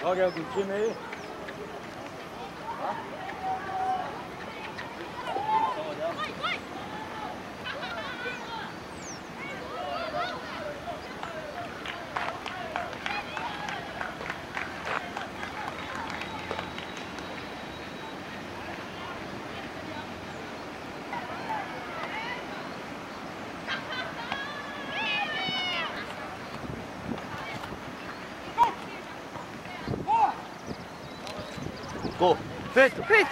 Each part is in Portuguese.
Olha do time aí. Gol. Feito. Feito.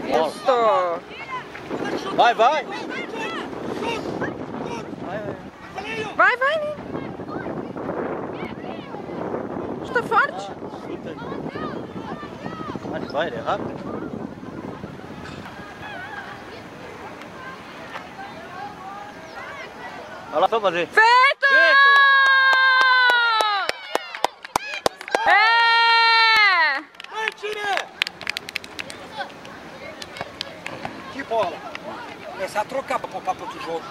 Isso. Vai, vai. Vai, vai. Chuta forte. Vai, ele é rápido. Olha lá, só fazer. Feito! É! Vai, time! Que bola! Começar a trocar pra poupar para outro jogo.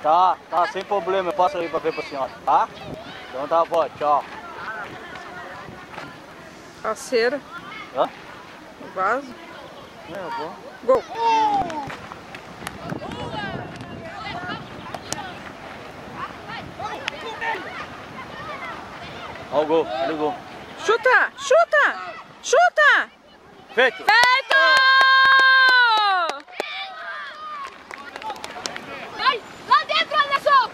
Tá, sem problema. Eu passo aí pra ver pra senhora, tá? Então tá, bom, tchau. A cera. Hã? O vaso. É, bom. Gol. Olha o gol, olha o gol. Chuta! Chuta! Chuta! Feito! Feito! Vai! Lá dentro, Anderson!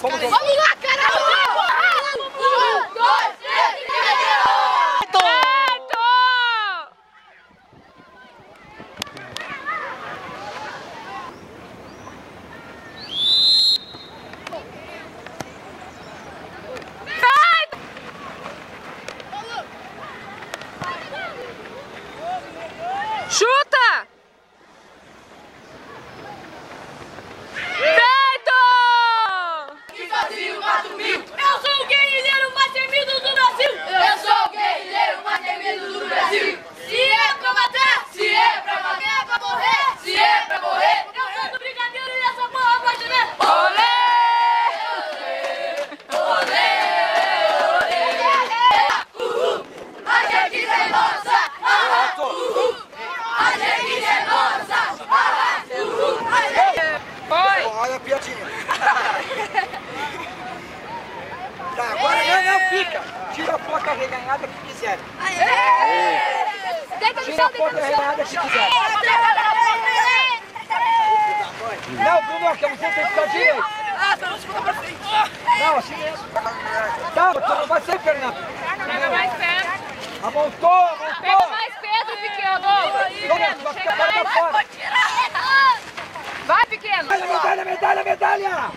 Vamos lá, caralho! 1, 2, 3, Chuta! Eu sou o guerrilheiro mais temido do Brasil! Eu sou o guerrilheiro mais temido do Brasil! Se é pra matar, se é pra matar, se é pra morrer, se é pra morrer, eu sou do brigadeiro e essa porra vai chover! Olê! Olê! Olê! A Jequita é nossa! A Jequita é nossa! Foi! Olha a piadinha. Tá, agora não fica. Tira a placa reganhada que quiser. Tira a placa reganhada que quiser. Não, Bruno, que você tem que ficar direito. Não, assim mesmo. Tá, tu não vai ser, Fernando. Pega mais perto. Amontou. Pega mais perto, pequeno. Vai ficar fora da fora. Vai, pequeno. Medalha!